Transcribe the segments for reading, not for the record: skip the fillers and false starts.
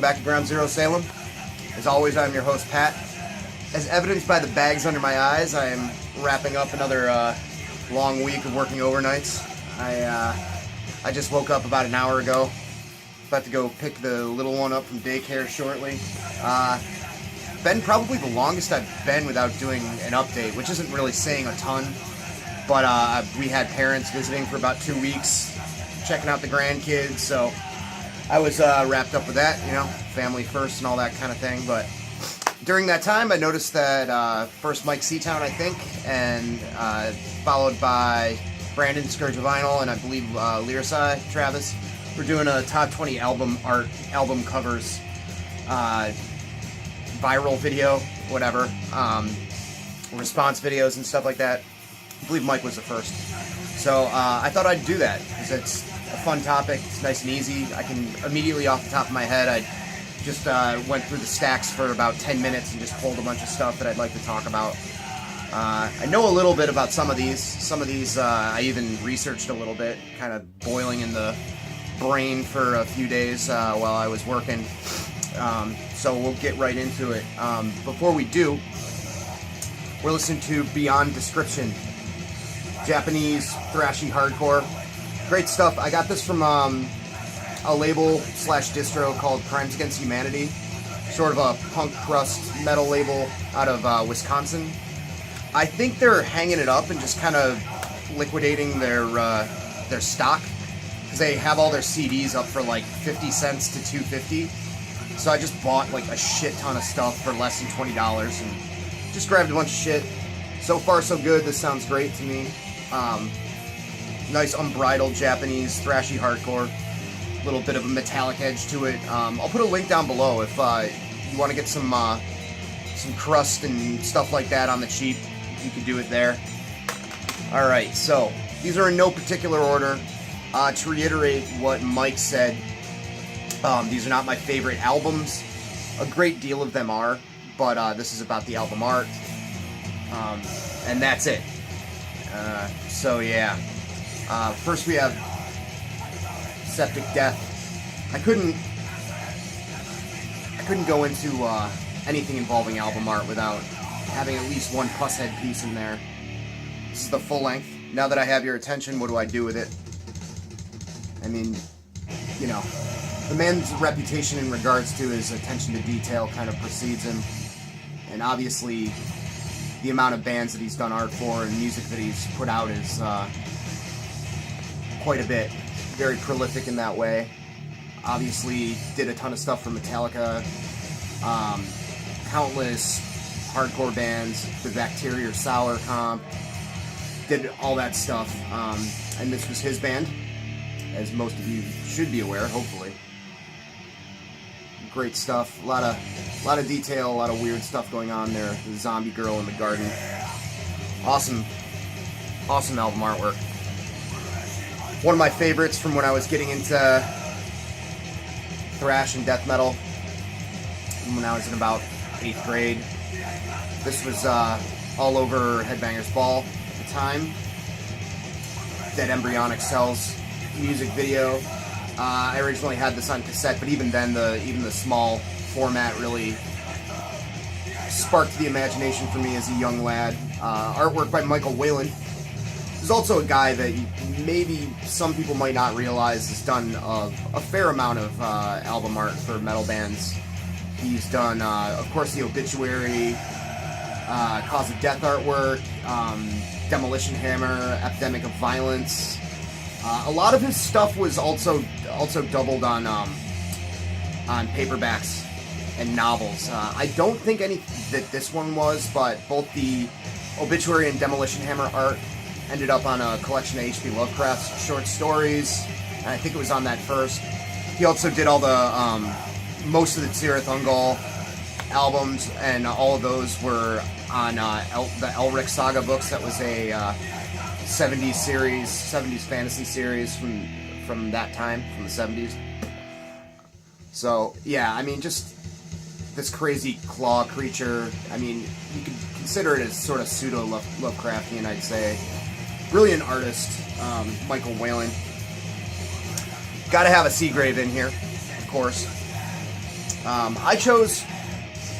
back to Ground Zero Salem. As always, I'm your host, Pat. As evidenced by the bags under my eyes, I am wrapping up another long week of working overnights. I just woke up about an hour ago. About to go pick the little one up from daycare shortly. Been probably the longest I've been without doing an update, which isn't really saying a ton. But we had parents visiting for about 2 weeks, checking out the grandkids, so I was wrapped up with that, you know, family first and all that kind of thing. But during that time, I noticed that first Mike Seatown, I think, and followed by Brandon Scourge of Vinyl, and I believe Lyricide, Travis, we're doing a top 20 album covers, viral video, whatever, response videos and stuff like that. I believe Mike was the first. So I thought I'd do that, because it's a fun topic, it's nice and easy. I can immediately off the top of my head, I just went through the stacks for about 10 minutes and just pulled a bunch of stuff that I'd like to talk about. I know a little bit about some of these. Some of these I even researched a little bit, kind of boiling in the brain for a few days while I was working. So we'll get right into it. Before we do, we're listening to Beyond Description, Japanese thrashy hardcore. Great stuff. I got this from a label slash distro called Crimes Against Humanity, sort of a punk crust metal label out of Wisconsin. I think they're hanging it up and just kind of liquidating their stock, because they have all their CDs up for like 50 cents to $2.50. So I just bought like a shit ton of stuff for less than $20 and just grabbed a bunch of shit. So far so good. This sounds great to me. Nice unbridled Japanese thrashy hardcore. A little bit of a metallic edge to it. I'll put a link down below if you want to get some crust and stuff like that on the cheap. You can do it there. Alright, so these are in no particular order. To reiterate what Mike said, these are not my favorite albums. A great deal of them are, but this is about the album art. And that's it. So yeah. First we have Septic Death. I couldn't go into anything involving album art without having at least one pusshead piece in there. This is the full length. Now that I have your attention, what do I do with it? I mean, you know, the man's reputation in regards to his attention to detail kind of precedes him, and obviously the amount of bands that he's done art for and music that he's put out is quite a bit. Very prolific in that way. Obviously did a ton of stuff for Metallica, countless hardcore bands, the Bacteria or Sour comp, did all that stuff, and this was his band, as most of you should be aware, hopefully. Great stuff, a lot of detail, a lot of weird stuff going on there. The zombie girl in the garden. Awesome album artwork. One of my favorites from when I was getting into thrash and death metal, when I was in about 8th grade. This was all over Headbangers Ball at the time. Dead Embryonic Cells music video. I originally had this on cassette, but even then, the small format really sparked the imagination for me as a young lad. Artwork by Michael Whalen. He's also a guy that maybe some people might not realize has done a fair amount of album art for metal bands. He's done, of course, the Obituary, Cause of Death artwork, Demolition Hammer, Epidemic of Violence. A lot of his stuff was also doubled on paperbacks and novels. I don't think that this one was, but both the Obituary and Demolition Hammer art ended up on a collection of H.P. Lovecraft's short stories, and I think it was on that first. He also did all the most of the Tirith Ungol albums, and all of those were on the Elric Saga books. That was a 70s fantasy series from that time, from the 70s. So yeah, I mean, just this crazy claw creature. I mean, you could consider it as sort of pseudo Lovecraftian, I'd say. Brilliant artist, Michael Whalen. Got to have a Seagrave in here, of course. I chose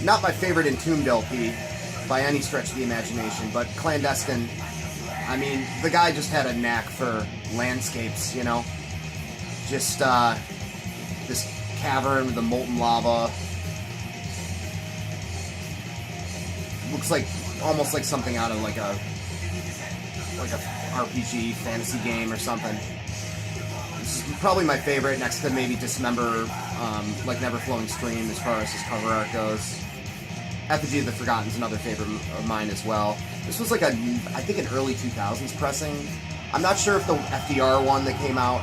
not my favorite Entombed LP by any stretch of the imagination, but Clandestine. I mean, the guy just had a knack for landscapes, you know? Just, this cavern with the molten lava. Looks like, almost like something out of like a RPG fantasy game or something. This is probably my favorite, next to maybe Dismember, like Never Flowing Stream as far as his cover art goes. Effigy of the Forgotten is another favorite of mine as well. This was like I think an early 2000s pressing. I'm not sure if the FDR one that came out,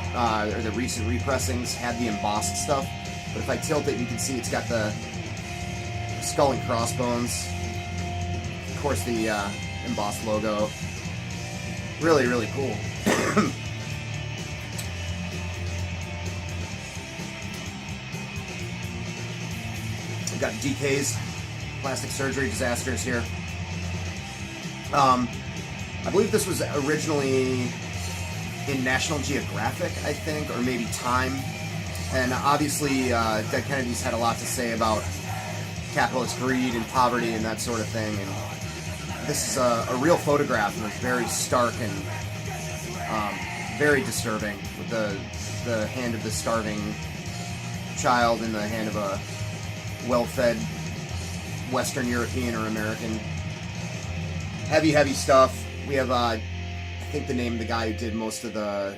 or the recent repressings, had the embossed stuff, but if I tilt it, you can see it's got the skull and crossbones. Of course, the embossed logo. Really, really cool. We've got DK's Plastic Surgery Disasters here. I believe this was originally in National Geographic, I think, or maybe Time. And obviously, Dead Kennedys had a lot to say about capitalist greed and poverty and that sort of thing. And this is a real photograph, and it's very stark and very disturbing, with the hand of the starving child in the hand of a well-fed Western European or American. Heavy, heavy stuff. We have, I think the name of the guy who did most of the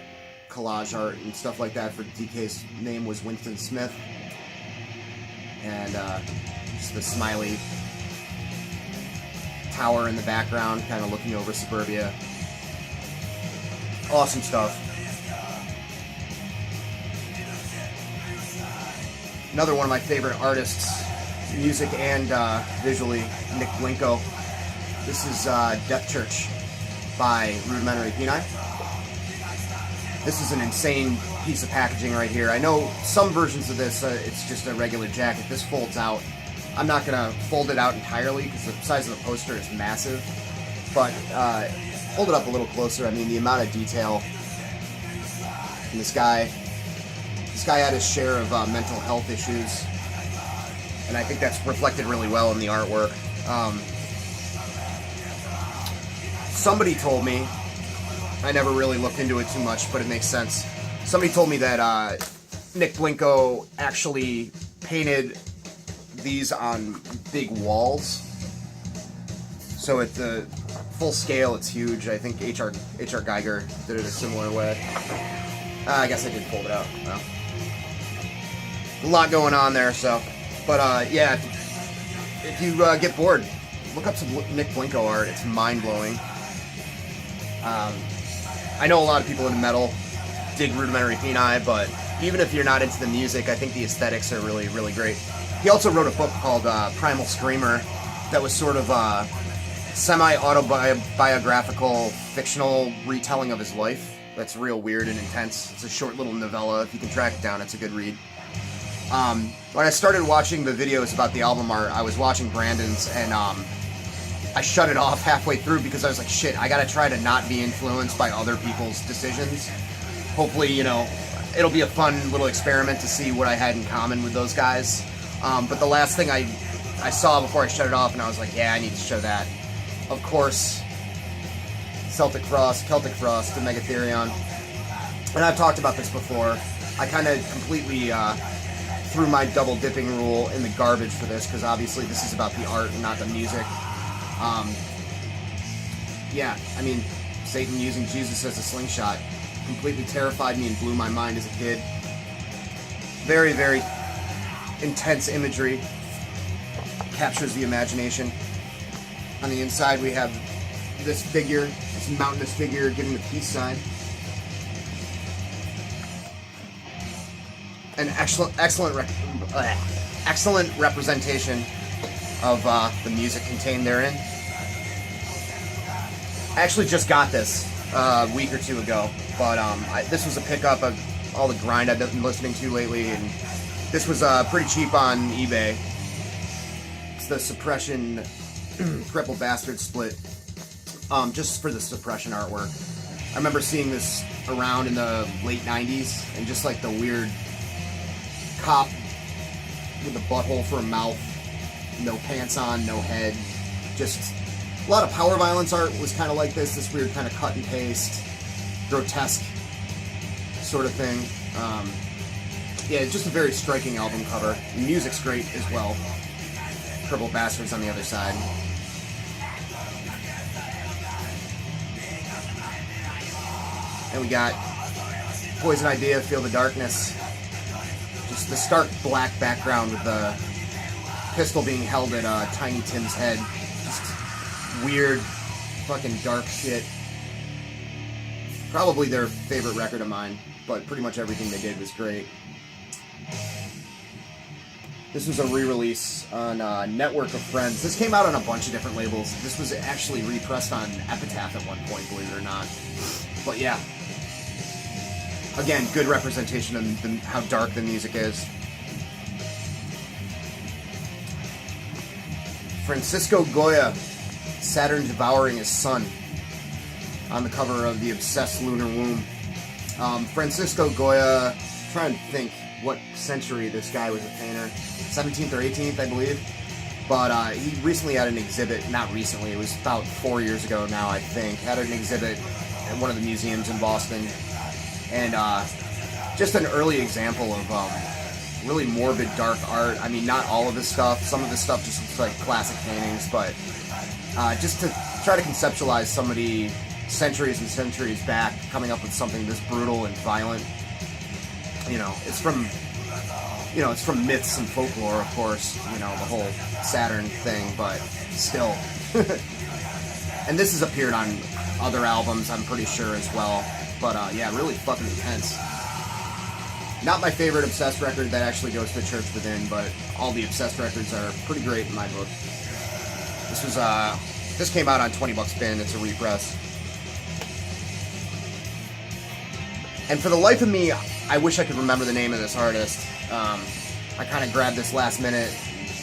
collage art and stuff like that for DK's name was Winston Smith. And just the smiley tower in the background, kind of looking over suburbia. Awesome stuff. Another one of my favorite artists, music and visually, Nick Blinko. This is Death Church by Rudimentary Peni. This is an insane piece of packaging right here. I know some versions of this, it's just a regular jacket. This folds out. I'm not going to fold it out entirely because the size of the poster is massive. But hold it up a little closer. I mean, the amount of detail. And this guy had his share of mental health issues. And I think that's reflected really well in the artwork. Somebody told me, I never really looked into it too much, but it makes sense. Somebody told me that Nick Blinko actually painted these on big walls. So at the full scale, it's huge. I think H.R. Geiger did it a similar way. I guess I did fold it out. Well, a lot going on there, so. But yeah, if you get bored, look up some Nick Blinko art. It's mind-blowing. I know a lot of people in metal dig Rudimentary Peni, but even if you're not into the music, I think the aesthetics are really, really great. He also wrote a book called Primal Screamer that was sort of a semi-autobiographical, fictional retelling of his life. That's real weird and intense. It's a short little novella. If you can track it down, it's a good read. When I started watching the videos about the album art, I was watching Brandon's, and I shut it off halfway through because I was like, shit, I gotta try to not be influenced by other people's decisions. Hopefully, you know, it'll be a fun little experiment to see what I had in common with those guys. But the last thing I saw before I shut it off, and I was like, yeah, I need to show that. Of course, Celtic Frost, and Megatherion. And I've talked about this before. I kind of completely threw my double dipping rule in the garbage for this, because obviously this is about the art and not the music. Yeah, I mean, Satan using Jesus as a slingshot completely terrified me and blew my mind as a kid. Very, very intense imagery. Captures the imagination. On the inside we have this figure, this mountainous figure giving the peace sign. An excellent representation of the music contained therein. I actually just got this a week or two ago, but this was a pickup of all the grind I've been listening to lately, and this was pretty cheap on eBay. It's the Suppression Cripple Bastard split, just for the Suppression artwork. I remember seeing this around in the late 90s, and just like the weird cop with a butthole for a mouth, no pants on, no head. Just a lot of power violence art was kind of like this weird kind of cut and paste, grotesque sort of thing. Yeah, it's just a very striking album cover. The music's great as well. Purple Bastards on the other side. And we got Poison Idea, Feel the Darkness. Just the stark black background with the pistol being held at Tiny Tim's head. Just weird, fucking dark shit. Probably their favorite record of mine, but pretty much everything they did was great. This was a re-release on Network of Friends. This came out on a bunch of different labels. This was actually repressed on Epitaph at one point, believe it or not. But yeah. Again, good representation of how dark the music is. Francisco Goya, Saturn devouring his son, on the cover of The Obsessed Lunar Womb. Francisco Goya, I'm trying to think what century this guy was a painter. 17th or 18th, I believe. But he recently had an exhibit, not recently, it was about 4 years ago now, I think. Had an exhibit at one of the museums in Boston. And just an early example of really morbid, dark art. I mean, not all of this stuff. Some of this stuff just looks like classic paintings, but just to try to conceptualize somebody centuries and centuries back, coming up with something this brutal and violent. You know, it's from myths and folklore, of course, you know, the whole Saturn thing, but still. And this has appeared on other albums, I'm pretty sure, as well. But yeah, really fucking intense. Not my favorite Obsessed record that actually goes to Church Within, but all the Obsessed records are pretty great in my book. This came out on 20 Bucks Bin, it's a repress. And for the life of me, I wish I could remember the name of this artist. I kind of grabbed this last minute,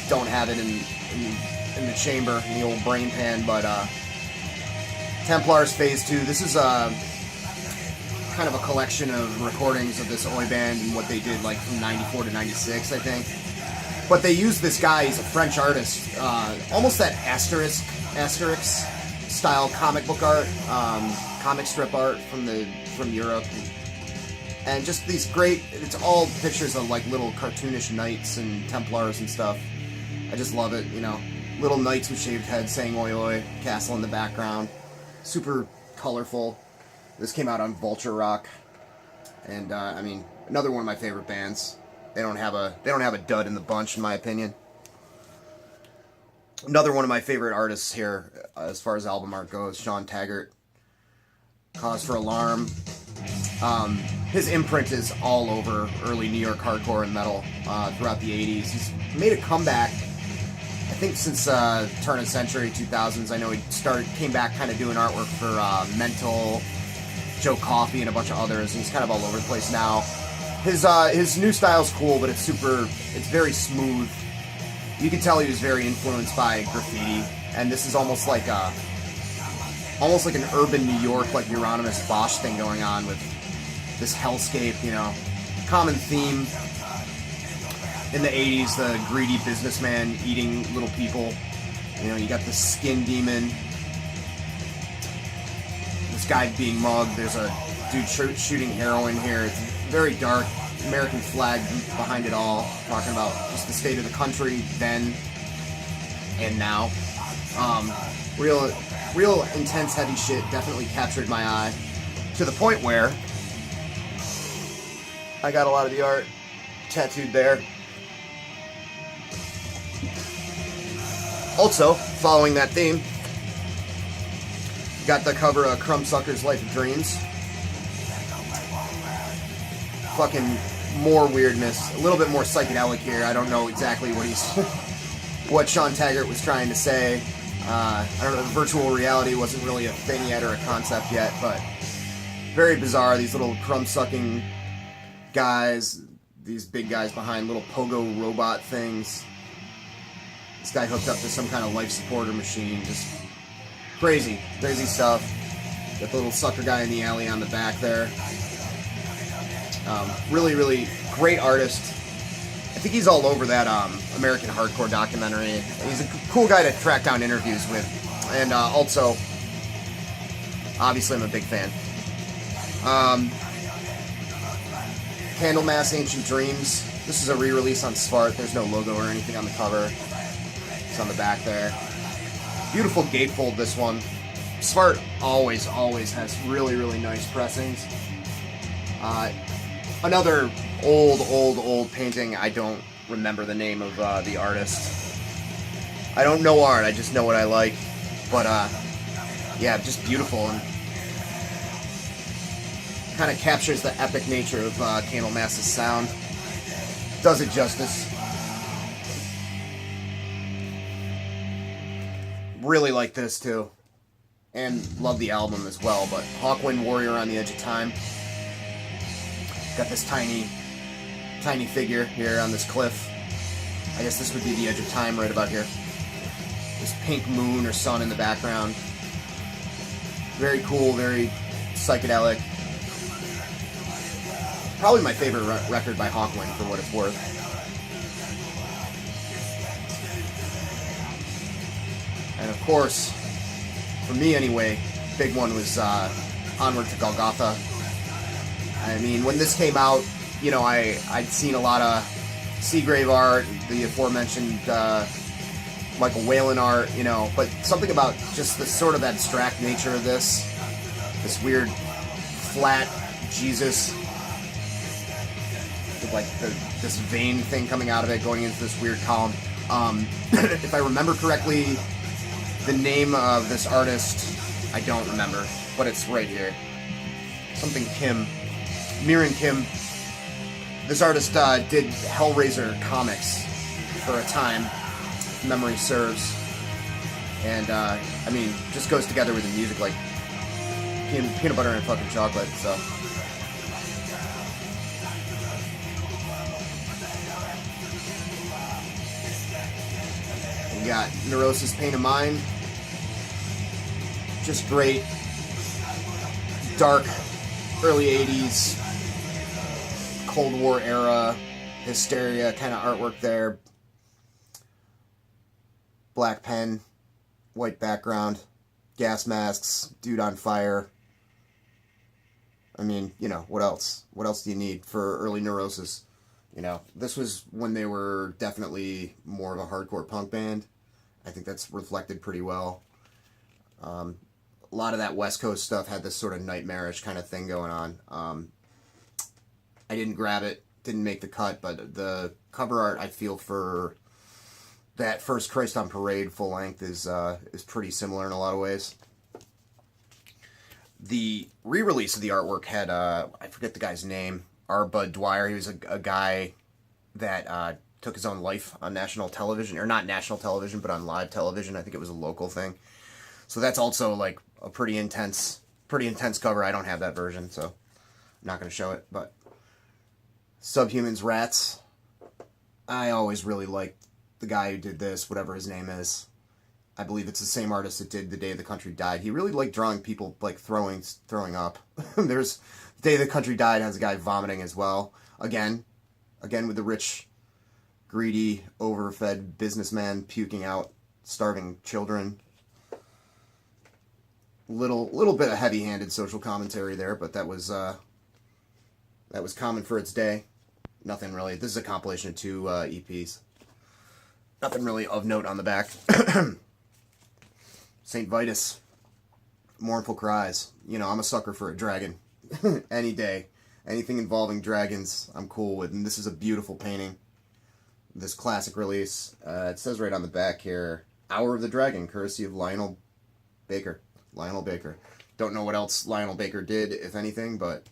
don't have it in the chamber, in the old brain pan, but Templars Phase 2, this is kind of a collection of recordings of this Oi band and what they did like from 94 to 96, I think. But they used this guy, he's a French artist, almost that Asterix style comic book art, comic strip art from Europe. And just these great, it's all pictures of like little cartoonish knights and Templars and stuff. I just love it, you know. Little knights with shaved heads saying oi oi, castle in the background. Super colorful. This came out on Vulture Rock. And I mean, another one of my favorite bands. They don't have a dud in the bunch, in my opinion. Another one of my favorite artists here, as far as album art goes, Jon Taggart. Cause for Alarm. His imprint is all over early New York hardcore and metal throughout the 80s. He's made a comeback, I think, since turn of century, 2000s. I know he came back kind of doing artwork for Mental, Joe Coffey, and a bunch of others. He's kind of all over the place now. His new style's cool, but it's very smooth. You can tell he was very influenced by graffiti, and this is almost like an urban New York, like Euronymous Bosch thing going on with this hellscape, you know. Common theme in the 80s, the greedy businessman eating little people. You know, you got the skin demon, this guy being mugged, there's a dude shooting heroin here. It's very dark, American flag behind it all, talking about just the state of the country then and now. Real intense, heavy shit definitely captured my eye, to the point where I got a lot of the art tattooed there. Also, following that theme, got the cover of Crumbsucker's Life of Dreams. Fucking more weirdness, a little bit more psychedelic here. I don't know exactly what Jon Taggart was trying to say. I don't know, virtual reality wasn't really a thing yet or a concept yet, but very bizarre. These little crumb-sucking guys, these big guys behind little pogo robot things. This guy hooked up to some kind of life supporter machine. Just crazy stuff. Got the little sucker guy in the alley on the back there. Really, really great artist. I think he's all over that American Hardcore documentary. He's a cool guy to track down interviews with. And also, obviously I'm a big fan. Candlemass Ancient Dreams. This is a re-release on Svart. There's no logo or anything on the cover. It's on the back there. Beautiful gatefold, this one. Svart always has really, really nice pressings. Another old painting. I don't remember the name of the artist. I don't know art, I just know what I like. But, yeah, just beautiful, and kind of captures the epic nature of Candlemass's sound. Does it justice. Really like this, too. And love the album as well, but Hawkwind Warrior on the Edge of Time. Got this tiny figure here on this cliff. I guess this would be the Edge of Time right about here. This pink moon or sun in the background. Very cool, very psychedelic. Probably my favorite record by Hawkwind, for what it's worth. And of course, for me anyway, big one was Onward to Golgotha. I mean, when this came out, you know, I'd seen a lot of Seagrave art, the aforementioned Michael Whalen art, you know, but something about just the sort of abstract nature of this weird flat Jesus with like this vein thing coming out of it going into this weird column. If I remember correctly, the name of this artist, I don't remember, but it's right here. Something Kim. Miran Kim. This artist did Hellraiser comics for a time, if memory serves. And, I mean, just goes together with the music like peanut butter and fucking chocolate, so. We got Neurosis, Pain of Mind. Just great, dark, early 80s, Cold War era, hysteria kind of artwork there. Black pen, white background, gas masks, dude on fire. I mean, you know, what else? What else do you need for early Neurosis? You know, this was when they were definitely more of a hardcore punk band. I think that's reflected pretty well. A lot of that West Coast stuff had this sort of nightmarish kind of thing going on. I didn't grab it, didn't make the cut, but the cover art I feel for that first Christ on Parade full length is pretty similar in a lot of ways. The re-release of the artwork had, I forget the guy's name, R. Bud Dwyer. He was a guy that took his own life on national television, or not national television, but on live television. I think it was a local thing. So that's also like a pretty intense cover. I don't have that version, so I'm not going to show it. But Subhumans, Rats. I always really liked the guy who did this, whatever his name is. I believe it's the same artist that did The Day the Country Died. He really liked drawing people like throwing up. There's The Day the Country Died has a guy vomiting as well. Again with the rich, greedy, overfed businessman puking out starving children. Little bit of heavy-handed social commentary there, but that was common for its day. Nothing really. This is a compilation of 2 EPs. Nothing really of note on the back. St. Vitus. Mournful Cries. You know, I'm a sucker for a dragon. Any day. Anything involving dragons, I'm cool with. And this is a beautiful painting. This classic release. It says right on the back here, Hour of the Dragon, courtesy of Lionel Baker. Don't know what else Lionel Baker did, if anything, but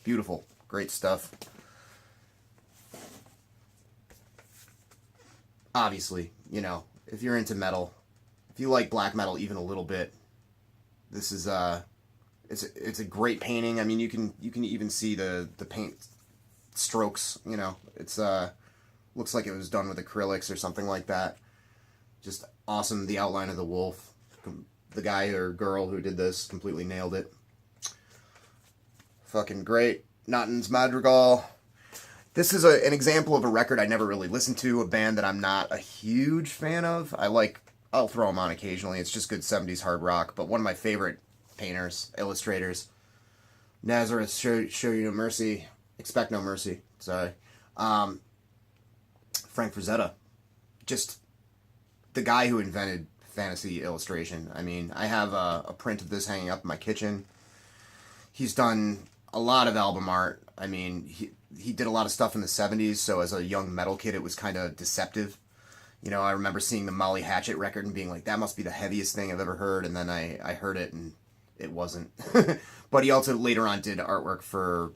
beautiful. Great stuff. Obviously, you know, if you're into metal, if you like black metal even a little bit, this is it's a great painting. I mean, you can even see the paint strokes, you know. It's looks like it was done with acrylics or something like that. Just awesome. The outline of the wolf. The guy or girl who did this completely nailed it. Fucking great. Nottin's Madrigal. This is an example of a record I never really listened to, a band that I'm not a huge fan of. I'll throw them on occasionally. It's just good 70s hard rock. But one of my favorite painters, illustrators, Nazareth, show you no mercy, expect no mercy. Sorry, Frank Frazetta, just the guy who invented fantasy illustration. I mean, I have a print of this hanging up in my kitchen. He's done a lot of album art. I mean, he did a lot of stuff in the 70s, so as a young metal kid, it was kind of deceptive. You know, I remember seeing the Molly Hatchet record and being like, that must be the heaviest thing I've ever heard, and then I heard it, and it wasn't. But he also later on did artwork for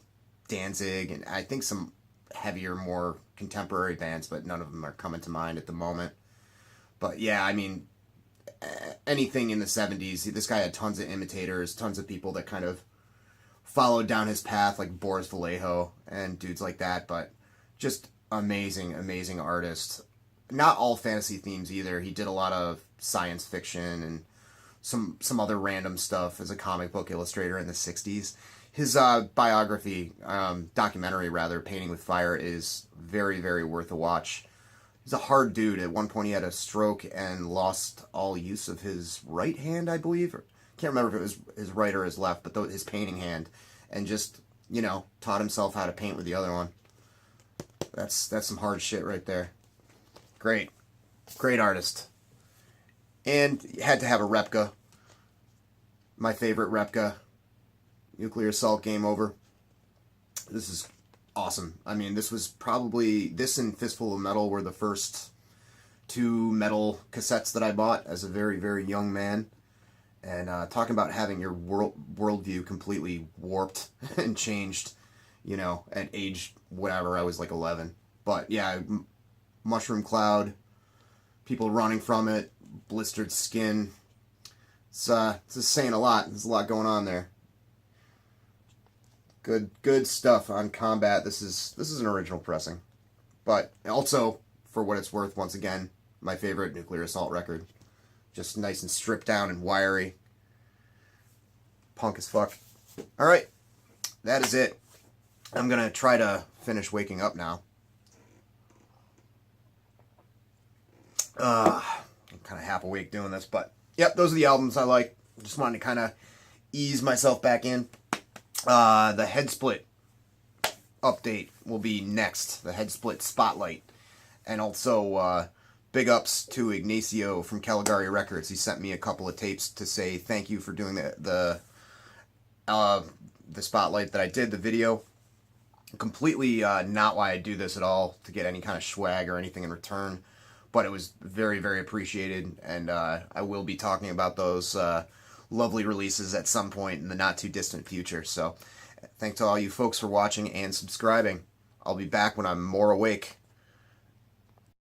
Danzig, and I think some heavier, more contemporary bands, but none of them are coming to mind at the moment. But yeah, I mean, anything in the 70s, this guy had tons of imitators, tons of people that kind of followed down his path, like Boris Vallejo and dudes like that, but just amazing, amazing artist. Not all fantasy themes either. He did a lot of science fiction and some other random stuff as a comic book illustrator in the 60s. His biography, documentary rather, Painting with Fire, is very, very worth a watch. He's a hard dude. At one point he had a stroke and lost all use of his right hand, I believe. Can't remember if it was his right or his left, but his painting hand, and just, you know, taught himself how to paint with the other one. That's some hard shit right there. Great artist. And had to have a Repka. My favorite Repka. Nuclear Assault, Game Over. This is awesome. I mean, this was probably, this and Fistful of Metal were the first two metal cassettes that I bought as a very, very young man. And talking about having your worldview completely warped and changed, you know, at age whatever, I was like 11. But yeah, Mushroom Cloud, people running from it, blistered skin. It's saying a lot. There's a lot going on there. Good stuff on Combat. This is an original pressing. But also, for what it's worth, once again, my favorite Nuclear Assault record. Just nice and stripped down and wiry. Punk as fuck. Alright, that is it. I'm going to try to finish waking up now. I'm kind of half awake doing this, but yep, those are the albums I like. Just wanted to kind of ease myself back in. The Head Split update will be next. The Head Split Spotlight. And also, big ups to Ignacio from Caligari Records. He sent me a couple of tapes to say thank you for doing the spotlight that I did, the video. Completely not why I do this at all, to get any kind of swag or anything in return. But it was very, very appreciated, and I will be talking about those lovely releases at some point in the not-too-distant future. So, thanks to all you folks for watching and subscribing. I'll be back when I'm more awake.